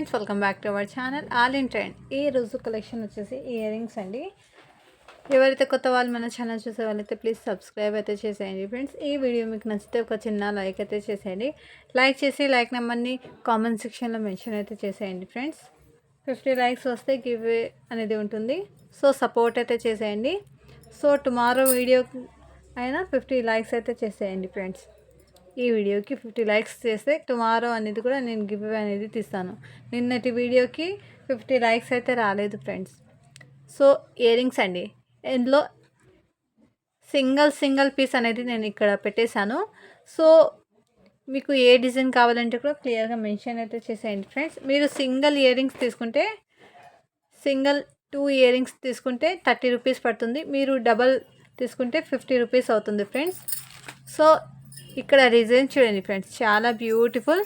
Friends, welcome back to our channel all in trend. ఈ రోజు collection వచ్చేసి ear rings అండి. ఎవరైతే కొత్త వాళ్ళు మన ఛానల్ చూసే వాళ్ళైతే ప్లీజ్ సబ్స్క్రైబ్ అయితే చేసేయండి ఫ్రెండ్స్. ఈ వీడియో మీకు నచ్చితే ఒక చిన్న లైక్ అయితే చేసేయండి. లైక్ చేసి లైక్ నెంబర్ని కామెంట్ సెక్షన్లో మెన్షన్ అయితే చేసేయండి ఫ్రెండ్స్. 50 లైక్స్ వస్తే గివ్ అవే అనేది ఉంటుంది. సో సపోర్ట్ అయితే చేసేయండి. సో టుమారో వీడియో అయినా 50 లైక్స్ అయితే చేసేయండి ఫ్రెండ్స్. ఈ వీడియోకి 50 లైక్స్ చేస్తే టుమారో అనేది కూడా నేను గివ్ అవే అనేది తీస్తాను. నిన్నటి వీడియోకి 50 లైక్స్ అయితే రాలేదు ఫ్రెండ్స్. సో ఇయర్ రింగ్స్ అండి, ఇందులో సింగిల్ పీస్ అనేది నేను ఇక్కడ పెట్టేశాను. సో మీకు ఏ డిజైన్ కావాలంటే కూడా క్లియర్గా మెన్షన్ అయితే చేసేయండి ఫ్రెండ్స్. మీరు సింగిల్ ఇయర్ రింగ్స్ తీసుకుంటే, సింగిల్ 2 ఇయర్ రింగ్స్ తీసుకుంటే 30 రూపీస్ పడుతుంది. మీరు డబల్ తీసుకుంటే 50 రూపీస్ అవుతుంది ఫ్రెండ్స్. సో ఇక్కడ డిజైన్ చూడండి ఫ్రెండ్స్, చాలా బ్యూటిఫుల్.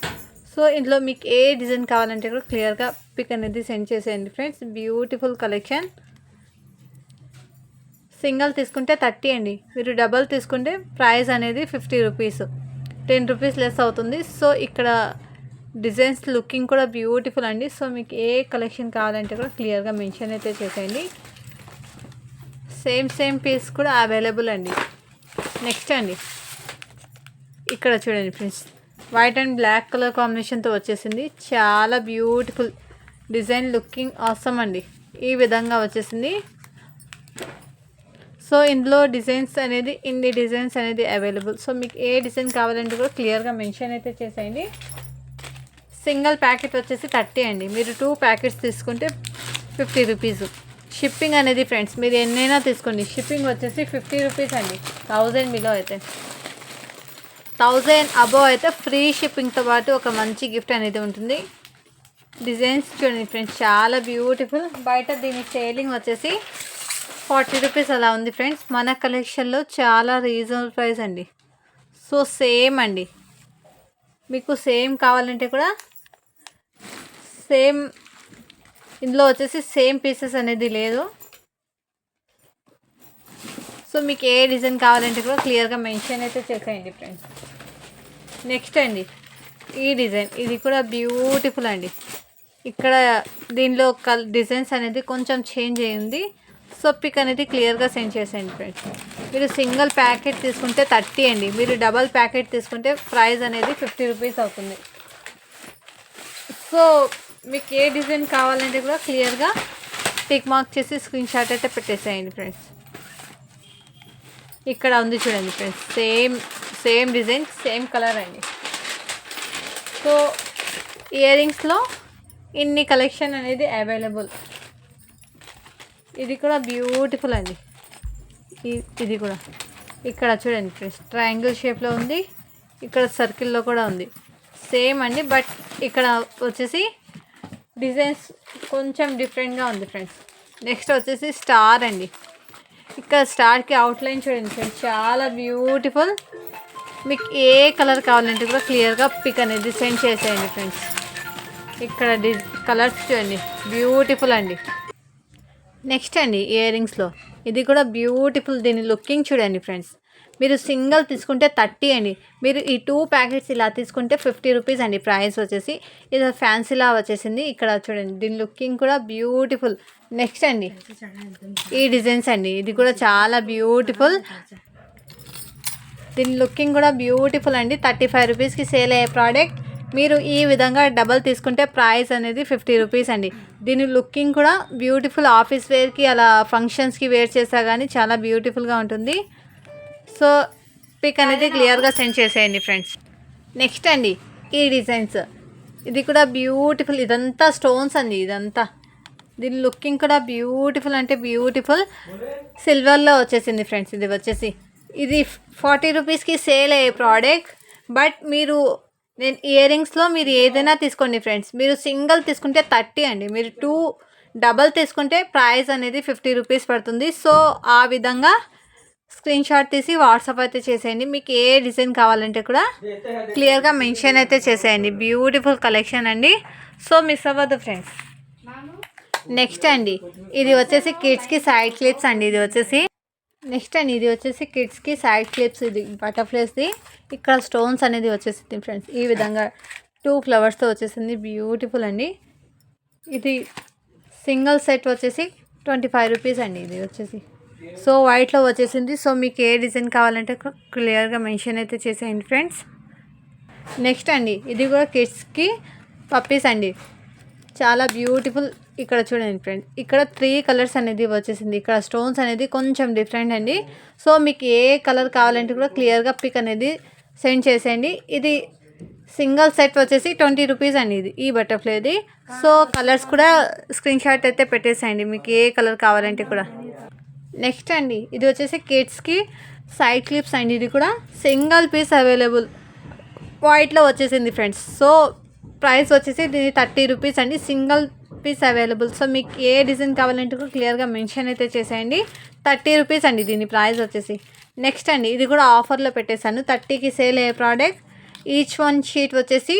సో ఇందులో మీకు ఏ డిజైన్ కావాలంటే కూడా క్లియర్గా పిక్ అనేది సెండ్ చేసేయండి ఫ్రెండ్స్. Beautiful collection. సింగిల్ తీసుకుంటే 30 అండి, మీరు డబల్ తీసుకుంటే ప్రైస్ అనేది 50 రూపీస్, 10 రూపీస్ లెస్ అవుతుంది. సో ఇక్కడ డిజైన్స్ లుకింగ్ కూడా బ్యూటిఫుల్ అండి. సో మీకు ఏ కలెక్షన్ కావాలంటే కూడా క్లియర్గా మెన్షన్ అయితే చేసేయండి. సేమ్ పీస్ కూడా అవైలబుల్ అండి. నెక్స్ట్ అండి, ఇక్కడ చూడండి friends, white and black colour కాంబినేషన్తో వచ్చేసింది. చాలా బ్యూటిఫుల్ డిజైన్, లుకింగ్ ఆసమ్ అండి. ఈ విధంగా వచ్చేసింది. సో ఇందులో ఇన్ని డిజైన్స్ అనేది అవైలబుల్. సో మీకు ఏ డిజైన్ కావాలంటే కూడా క్లియర్గా మెన్షన్ అయితే చేసేయండి. సింగిల్ ప్యాకెట్ వచ్చేసి 30 అండి, మీరు 2 ప్యాకెట్స్ తీసుకుంటే 50 రూపీస్. షిప్పింగ్ అనేది ఫ్రెండ్స్ మీరు ఎన్నైనా తీసుకోండి, షిప్పింగ్ వచ్చేసి 50 రూపీస్ అండి. 1000 బిలో అయితే, 1000 అబోవ్ అయితే ఫ్రీ షిప్పింగ్తో పాటు ఒక మంచి గిఫ్ట్ అనేది ఉంటుంది. డిజైన్స్ చూడండి ఫ్రెండ్స్, చాలా బ్యూటిఫుల్. బయట దీని సేలింగ్ వచ్చేసి 40 రూపీస్ అలా ఉంది ఫ్రెండ్స్. మన కలెక్షన్లో చాలా రీజనబుల్ ప్రైస్ అండి. సో సేమ్ అండి, మీకు సేమ్ కావాలంటే కూడా సేమ్, ఇందులో వచ్చేసి సేమ్ పీసెస్ అనేది లేదు. సో మీకు ఏ డిజైన్ కావాలంటే కూడా క్లియర్గా మెన్షన్ అయితే చేసేయండి ఫ్రెండ్స్. నెక్స్ట్ అండి, ఈ డిజైన్, ఇది కూడా బ్యూటిఫుల్ అండి. ఇక్కడ దీనిలో డిజైన్స్ అనేది కొంచెం చేంజ్ అయ్యింది. సో పిక్ అనేది క్లియర్గా సెండ్ చేసేయండి ఫ్రెండ్స్. మీరు సింగిల్ ప్యాకెట్ తీసుకుంటే 30 అండి, మీరు డబల్ ప్యాకెట్ తీసుకుంటే ప్రైస్ అనేది 50 రూపీస్ అవుతుంది. సో మీకు ఏ డిజైన్ కావాలంటే కూడా క్లియర్గా టిక్ మార్క్ చేసి స్క్రీన్ షాట్ అయితే పెట్టేసేయండి ఫ్రెండ్స్. ఇక్కడ ఉంది చూడండి friends, same design, same colour అండి. సో ఇయర్ రింగ్స్లో ఇన్ని కలెక్షన్ అనేది అవైలబుల్. ఇది కూడా బ్యూటిఫుల్ అండి. ఇది కూడా ఇక్కడ చూడండి ఫ్రెండ్స్, ట్రయాంగిల్ షేప్లో ఉంది, ఇక్కడ సర్కిల్లో కూడా ఉంది. సేమ్ అండి, బట్ ఇక్కడ వచ్చేసి డిజైన్స్ కొంచెం డిఫరెంట్గా ఉంది ఫ్రెండ్స్. నెక్స్ట్ వచ్చేసి స్టార్ అండి. ఇక్కడ స్టార్కి అవుట్లైన్ చూడండి ఫ్రెండ్స్, చాలా బ్యూటిఫుల్. మీకు ఏ కలర్ కావాలంటే కూడా క్లియర్గా పిక్ అనేది సెండ్ చేసేయండి ఫ్రెండ్స్. ఇక్కడ కలర్స్ చూడండి, బ్యూటిఫుల్ అండి. నెక్స్ట్ అండి, ఇయర్ రింగ్స్లో ఇది కూడా బ్యూటిఫుల్. దీని లుకింగ్ చూడండి ఫ్రెండ్స్, మీరు సింగిల్ తీసుకుంటే 30 అండి, మీరు ఈ 2 ప్యాకెట్స్ ఇలా తీసుకుంటే 50 రూపీస్ అండి. ప్రైస్ వచ్చేసి ఇది ఫ్యాన్సీలా వచ్చేసింది. ఇక్కడ చూడండి, దీని లుకింగ్ కూడా బ్యూటిఫుల్. నెక్స్ట్ అండి, ఈ డిజైన్స్ అండి, ఇది కూడా చాలా బ్యూటిఫుల్. దీని లుకింగ్ కూడా బ్యూటిఫుల్ అండి. 35 రూపీస్కి సేల్ అయ్యే ప్రోడక్ట్ మీరు ఈ విధంగా డబల్ తీసుకుంటే ప్రైస్ అనేది 50 రూపీస్ అండి. దీని లుకింగ్ కూడా బ్యూటిఫుల్. ఆఫీస్ వేర్కి అలా ఫంక్షన్స్కి వేర్ చేసా కానీ చాలా బ్యూటిఫుల్గా ఉంటుంది. సో పిక్ అనేది క్లియర్గా సెండ్ చేసేయండి ఫ్రెండ్స్. నెక్స్ట్ అండి, ఈ డిజైన్స్, ఇది కూడా బ్యూటిఫుల్. ఇదంతా స్టోన్స్ అండి, ఇదంతా. దీని లుకింగ్ కూడా బ్యూటిఫుల్ అంటే బ్యూటిఫుల్. సిల్వర్లో వచ్చేసింది ఫ్రెండ్స్. ఇది 40 రూపీస్కి సేల్ అయ్యే ప్రోడక్ట్. బట్ నేను ఇయర్ రింగ్స్లో మీరు ఏదైనా తీసుకోండి ఫ్రెండ్స్, మీరు సింగిల్ తీసుకుంటే 30 అండి, మీరు 2 డబల్ తీసుకుంటే ప్రైస్ అనేది 50 రూపీస్ పడుతుంది. సో ఆ విధంగా స్క్రీన్ షాట్ తీసి వాట్సాప్ అయితే చేసేయండి. మీకు ఏ డిజైన్ కావాలంటే కూడా క్లియర్గా మెన్షన్ అయితే చేసేయండి. బ్యూటిఫుల్ కలెక్షన్ అండి. సో మిస్ అవ్వద్దు ఫ్రెండ్స్. నెక్స్ట్ అండి, ఇది వచ్చేసి కిడ్స్కి సైడ్ క్లిప్స్ అండి. నెక్స్ట్ అండి, ఇది వచ్చేసి కిడ్స్కి సైడ్ క్లిప్స్. ఇది బటర్ఫ్లైస్ది. ఇక్కడ స్టోన్స్ అనేది వచ్చేసింది ఫ్రెండ్స్. ఈ విధంగా 2 ఫ్లవర్స్తో వచ్చేసింది. బ్యూటిఫుల్ అండి. ఇది సింగిల్ సెట్ వచ్చేసి 25 రూపీస్ అండి ఇది వచ్చేసి. సో వైట్లో వచ్చేసింది. సో మీకు ఏ డిజైన్ కావాలంటే క్లియర్గా మెన్షన్ అయితే చేసేయండి ఫ్రెండ్స్. నెక్స్ట్ అండి ఇది కూడా కిడ్స్కి పప్పీస్ అండి, చాలా బ్యూటిఫుల్. ఇక్కడ చూడండి ఫ్రెండ్స్, ఇక్కడ 3 కలర్స్ అనేది వచ్చేసింది. ఇక్కడ స్టోన్స్ అనేది కొంచెం డిఫరెంట్ అండి. సో మీకు ఏ కలర్ కావాలంటే కూడా క్లియర్గా పిక్ అనేది సెండ్ చేసేయండి. ఇది సింగిల్ సెట్ వచ్చేసి 20 రూపీస్ అండి ఇది, ఈ బటర్ఫ్లైది. సో కలర్స్ కూడా స్క్రీన్ షాట్ అయితే పెట్టేసేయండి మీకు ఏ కలర్ కావాలంటే కూడా. నెక్స్ట్ అండి ఇది వచ్చేసి కిడ్స్కి సైడ్ క్లిప్స్ అండి. ఇది కూడా సింగిల్ పీస్ అవైలబుల్ వైట్లో వచ్చేసింది ఫ్రెండ్స్. సో ప్రైస్ వచ్చేసి దీని 30 రూపీస్ అండి, సింగిల్ పీస్ అవైలబుల్. సో మీకు ఏ డిజైన్ కావాలంటే కూడా క్లియర్గా మెన్షన్ అయితే చేసేయండి. 30 రూపీస్ అండి దీని ప్రైస్ వచ్చేసి. నెక్స్ట్ అండి ఇది కూడా ఆఫర్లో పెట్టేశాను, 30కి సేల్ అయ్యే ప్రోడక్ట్. ఈచ్ వన్ షీట్ వచ్చేసి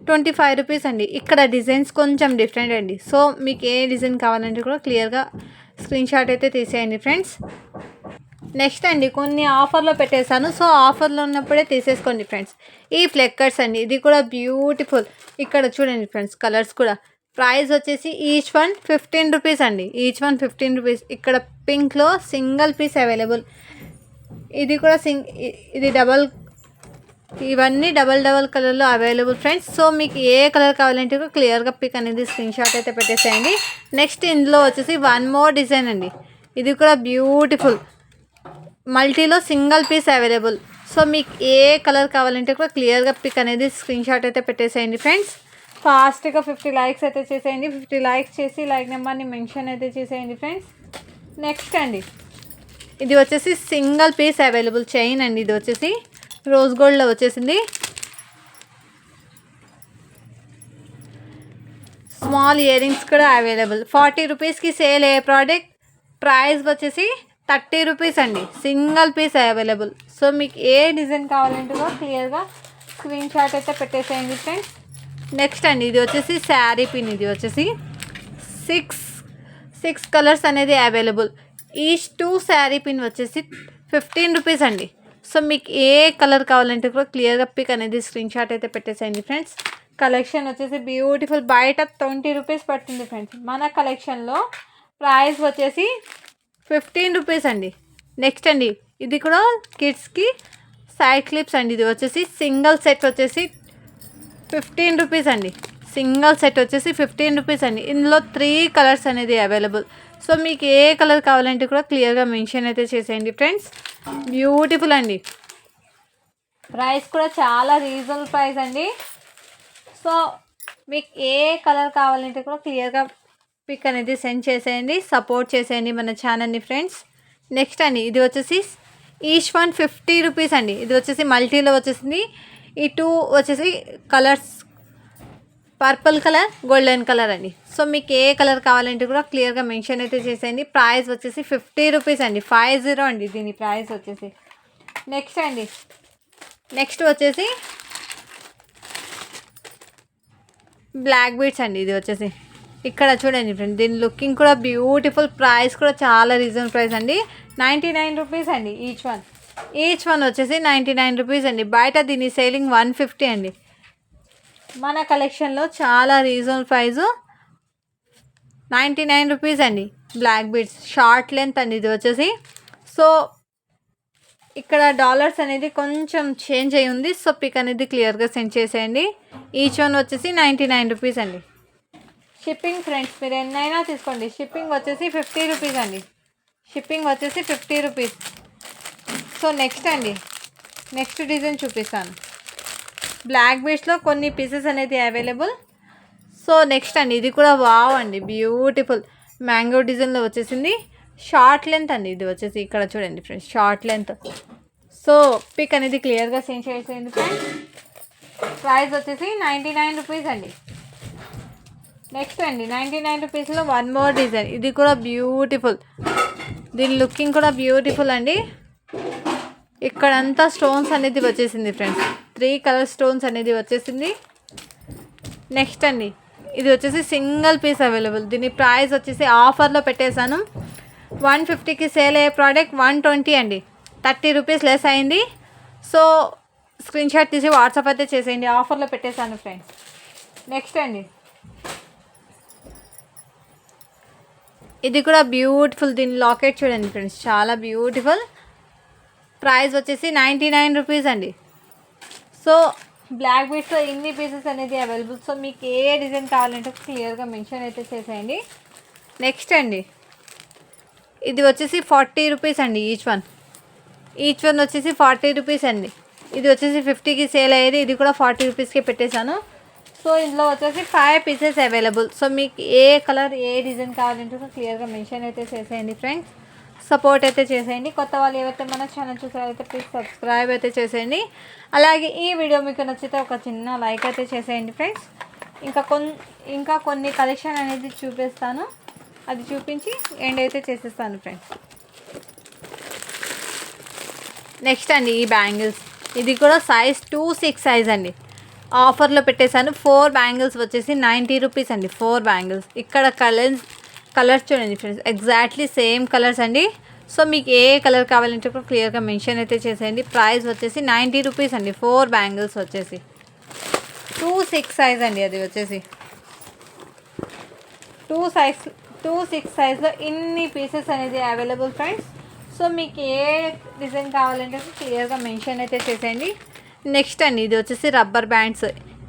25 రూపీస్ అండి. ఇక్కడ డిజైన్స్ కొంచెం డిఫరెంట్ అండి. సో మీకు ఏ డిజైన్ కావాలంటే కూడా క్లియర్గా స్క్రీన్ షాట్ అయితే తీసేయండి ఫ్రెండ్స్. నెక్స్ట్ అండి కొన్ని ఆఫర్లో పెట్టేశాను, సో ఆఫర్లో ఉన్నప్పుడే తీసేసుకోండి ఫ్రెండ్స్. ఈ ఫ్లెక్కర్స్ అండి, ఇది కూడా బ్యూటిఫుల్. ఇక్కడ చూడండి ఫ్రెండ్స్ కలర్స్ కూడా. ప్రైస్ వచ్చేసి ఈచ్ వన్ 15 రూపీస్ అండి, ఈచ్ వన్ 15 రూపీస్. ఇక్కడ పింక్లో సింగిల్ పీస్ అవైలబుల్. ఇది కూడా ఇది డబల్, ఇవన్నీ డబల్ కలర్లో అవైలబుల్ ఫ్రెండ్స్. సో మీకు ఏ కలర్ కావాలంటే క్లియర్గా పిక్ అనేది స్క్రీన్ షాట్ అయితే పెట్టేసేయండి. నెక్స్ట్ ఇందులో వచ్చేసి వన్ మోర్ డిజైన్ అండి, ఇది కూడా బ్యూటిఫుల్. మల్టీలో సింగిల్ పీస్ అవైలబుల్. సో మీకు ఏ కలర్ కావాలంటే కూడా క్లియర్గా పిక్ అనేది స్క్రీన్ షాట్ అయితే పెట్టేసేయండి ఫ్రెండ్స్. ఫాస్ట్గా 50 లైక్స్ అయితే చేసేయండి. 50 లైక్స్ చేసి లైక్ నెంబర్ని మెన్షన్ అయితే చేసేయండి ఫ్రెండ్స్. నెక్స్ట్ అండి ఇది వచ్చేసి సింగిల్ పీస్ అవైలబుల్ చైన్ అండి. ఇది వచ్చేసి రోజ్ గోల్డ్లో వచ్చేసింది. స్మాల్ ఇయర్ రింగ్స్ కూడా అవైలబుల్. 40 రూపీస్కి సేల్ అయ్యే ప్రోడక్ట్. ప్రైస్ వచ్చేసి 30 రూపీస్ అండి, సింగిల్ పీస్ అవైలబుల్. సో మీకు ఏ డిజైన్ కావాలంటే కూడా క్లియర్గా స్క్రీన్ షాట్ అయితే పెట్టేసేయండి ఫ్రెండ్స్. నెక్స్ట్ అండి ఇది వచ్చేసి శారీ పిన్. ఇది వచ్చేసి 6 కలర్స్ అనేది అవైలబుల్. ఈచ్ 2 శారీ పిన్ వచ్చేసి 15 రూపీస్ అండి. సో మీకు ఏ కలర్ కావాలంటే కూడా క్లియర్గా పిక్ అనేది స్క్రీన్ షాట్ అయితే పెట్టేసేయండి ఫ్రెండ్స్. కలెక్షన్ వచ్చేసి బ్యూటిఫుల్. బయట 20 రూపీస్ పడుతుంది ఫ్రెండ్స్, మన కలెక్షన్లో ప్రైస్ వచ్చేసి 15 రూపీస్ అండి. నెక్స్ట్ అండి ఇది కూడా కిడ్స్కి సైడ్ క్లిప్స్ అండి. ఇది వచ్చేసి సింగిల్ సెట్ వచ్చేసి 15 రూపీస్ అండి, సింగిల్ సెట్ వచ్చేసి 15 రూపీస్ అండి. ఇందులో 3 కలర్స్ అనేది అవైలబుల్. సో మీకు ఏ కలర్ కావాలంటే కూడా క్లియర్గా మెన్షన్ అయితే చేసేయండి ఫ్రెండ్స్. బ్యూటిఫుల్ అండి. ప్రైస్ కూడా చాలా రీజనబుల్ ప్రైస్ అండి. సో మీకు ఏ కలర్ కావాలంటే కూడా క్లియర్గా పిక్ అనేది సెండ్ చేసేయండి, సపోర్ట్ చేసేయండి మన ఛానల్ని ఫ్రెండ్స్. నెక్స్ట్ అండి ఇది వచ్చేసి ఈచ్ వన్ 50 రూపీస్ అండి. ఇది వచ్చేసి మల్టీలో వచ్చేసింది. ఈ 2 వచ్చేసి colours purple colour, golden colour అండి. సో మీకు ఏ కలర్ కావాలంటే కూడా క్లియర్గా మెన్షన్ అయితే చేసేయండి. ప్రైస్ వచ్చేసి 50 రూపీస్ అండి, 50 అండి దీని ప్రైస్ వచ్చేసి. నెక్స్ట్ అండి నెక్స్ట్ వచ్చేసి బ్లాక్ బీడ్స్ అండి. ఇది వచ్చేసి ఇక్కడ చూడండి ఫ్రెండ్, దీని లుకింగ్ కూడా బ్యూటిఫుల్. ప్రైస్ కూడా చాలా రీజనబుల్ ప్రైస్ అండి, 99 రూపీస్ అండి ఈచ్ వన్ వచ్చేసి 99 రూపీస్ అండి. బయట దీని సేలింగ్ 150 అండి. మన కలెక్షన్లో చాలా రీజనబుల్ ప్రైజు 99 రూపీస్ అండి. బ్లాక్ బీడ్స్ షార్ట్ లెంత్ అండి ఇది వచ్చేసి. సో ఇక్కడ డాలర్స్ అనేది కొంచెం చేంజ్ అయ్యి ఉంది. సో పిక్ అనేది క్లియర్గా సెండ్ చేసేయండి. ఈచ్ వన్ వచ్చేసి 99 రూపీస్ అండి. షిప్పింగ్ ఫ్రెండ్స్ మీరు ఎన్నైనా తీసుకోండి, షిప్పింగ్ వచ్చేసి 50 రూపీస్ అండి, షిప్పింగ్ వచ్చేసి 50 రూపీస్. సో నెక్స్ట్ అండి నెక్స్ట్ డిజైన్ చూపిస్తాను. బ్లాక్ బీడ్స్లో కొన్ని పీసెస్ అనేది అవైలబుల్. సో నెక్స్ట్ అండి ఇది కూడా వావ్ అండి, బ్యూటిఫుల్ మ్యాంగో డిజైన్లో వచ్చేసింది. షార్ట్ లెంత్ అండి ఇది వచ్చేసి. ఇక్కడ చూడండి friends short length. So pick అనేది క్లియర్గా సెండ్ చేసేయండి ఫ్రెండ్స్. ప్రైస్ వచ్చేసి 99 రూపీస్ అండి. నెక్స్ట్ అండి 99 రూపీస్లో వన్ మోర్ డిజైన్. ఇది కూడా బ్యూటిఫుల్, దీని లుకింగ్ కూడా బ్యూటిఫుల్ అండి. ఇక్కడంతా స్టోన్స్ అనేది వచ్చేసింది ఫ్రెండ్స్, 3 కలర్ స్టోన్స్ అనేది వచ్చేసింది. నెక్స్ట్ అండి ఇది వచ్చేసి సింగిల్ పీస్ అవైలబుల్. దీని ప్రైస్ వచ్చేసి ఆఫర్లో పెట్టేశాను. 150కి సేల్ అయ్యే ప్రోడక్ట్ 120 అండి, 30 రూపీస్ లెస్ అయింది. సో స్క్రీన్ షాట్ తీసి వాట్సాప్ అయితే చేసేయండి, ఆఫర్లో పెట్టేశాను ఫ్రెండ్స్. నెక్స్ట్ అండి ఇది కూడా బ్యూటిఫుల్, దీని లాకెట్ చూడండి ఫ్రెండ్స్, చాలా బ్యూటిఫుల్. ప్రైస్ వచ్చేసి 99 రూపీస్ అండి. సో బ్లాక్ బీడ్స్లో ఇన్ని పీసెస్ అనేది అవైలబుల్. సో మీకు ఏ డిజైన్ కావాలంటే క్లియర్గా మెన్షన్ అయితే చేసేయండి. నెక్స్ట్ అండి, ఇది వచ్చేసి 40 రూపీస్ అండి. ఈచ్ వన్ వచ్చేసి 40 రూపీస్ అండి. ఇది వచ్చేసి 50కి సేల్ అయ్యేది, ఇది కూడా 40 రూపీస్కి పెట్టేశాను. సో ఇందులో వచ్చేసి 5 పీసెస్ అవైలబుల్. సో మీకు ఏ కలర్ ఏ డిజైన్ కావాలంటే క్లియర్గా మెన్షన్ అయితే చేసేయండి ఫ్రెండ్స్. సపోర్ట్ అయితే చేసేయండి. కొత్త వాళ్ళు ఏవైతే మన ఛానల్ చూసారైతే ప్లీజ్ సబ్స్క్రైబ్ అయితే చేసేయండి. అలాగే ఈ వీడియో మీకు నచ్చితే ఒక చిన్న లైక్ అయితే చేసేయండి ఫ్రెండ్స్. ఇంకా కొన్ని కలెక్షన్ అనేది చూపిస్తాను, అది చూపించి ఎండ్ అయితే చేసేస్తాను ఫ్రెండ్స్. నెక్స్ట్ అండి, ఈ బ్యాంగిల్స్, ఇది కూడా సైజ్ 2-6 సైజ్ అండి. ఆఫర్లో పెట్టేశాను. 4 బ్యాంగిల్స్ వచ్చేసి 90 రూపీస్ అండి. 4 బ్యాంగిల్స్. ఇక్కడ కలర్స్ చూడండి ఫ్రెండ్స్, ఎగ్జాక్ట్లీ సేమ్ కలర్స్ అండి. సో మీకు ఏ కలర్ కావాలంటే కూడా క్లియర్గా మెన్షన్ అయితే చేసేయండి. ప్రైస్ వచ్చేసి 90 రూపీస్ అండి. 4 బ్యాంగిల్స్ వచ్చేసి 2-6 సైజ్ అండి. అది వచ్చేసి 2-6 సైజ్లో ఇన్ని పీసెస్ అనేది అవైలబుల్ ఫ్రెండ్స్. సో మీకు ఏ డిజైన్ కావాలంటే క్లియర్గా మెన్షన్ అయితే చేసేయండి. నెక్స్ట్ అండి, ఇది వచ్చేసి rubber bands.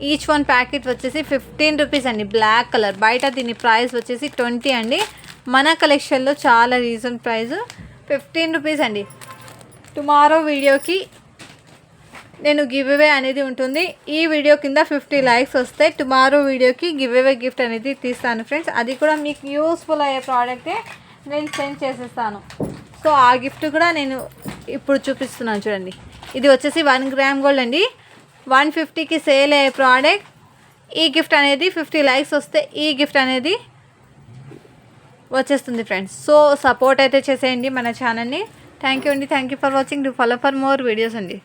Each one packet వచ్చేసి 15 రూపీస్ అండి. Black colour. బయట దీని ప్రైస్ వచ్చేసి 20 అండి. మన కలెక్షన్లో చాలా రీజన్ ప్రైస్ 15 రూపీస్ అండి. టుమారో వీడియోకి నేను గివ్ అవే అనేది ఉంటుంది. ఈ వీడియో కింద 50 లైక్స్ వస్తే టుమారో వీడియోకి గివ్ అవే గిఫ్ట్ అనేది తీస్తాను ఫ్రెండ్స్. అది కూడా మీకు యూస్ఫుల్ అయ్యే ప్రోడక్టే నేను సెండ్ చేసేస్తాను. సో ఆ గిఫ్ట్ కూడా నేను ఇప్పుడు చూపిస్తున్నాను చూడండి. ఇది వచ్చేసి 1 గ్రామ్ గోల్డ్ అండి. 150కి సేల్ అయ్యే ప్రోడక్ట్. ఈ గిఫ్ట్ అనేది 50 లైక్స్ వస్తే ఈ గిఫ్ట్ అనేది వచ్చేస్తుంది ఫ్రెండ్స్. సో సపోర్ట్ అయితే చేసేయండి మన ఛానల్ని. థ్యాంక్ యూ అండి. Thank you for watching. Do follow for more videos అండి.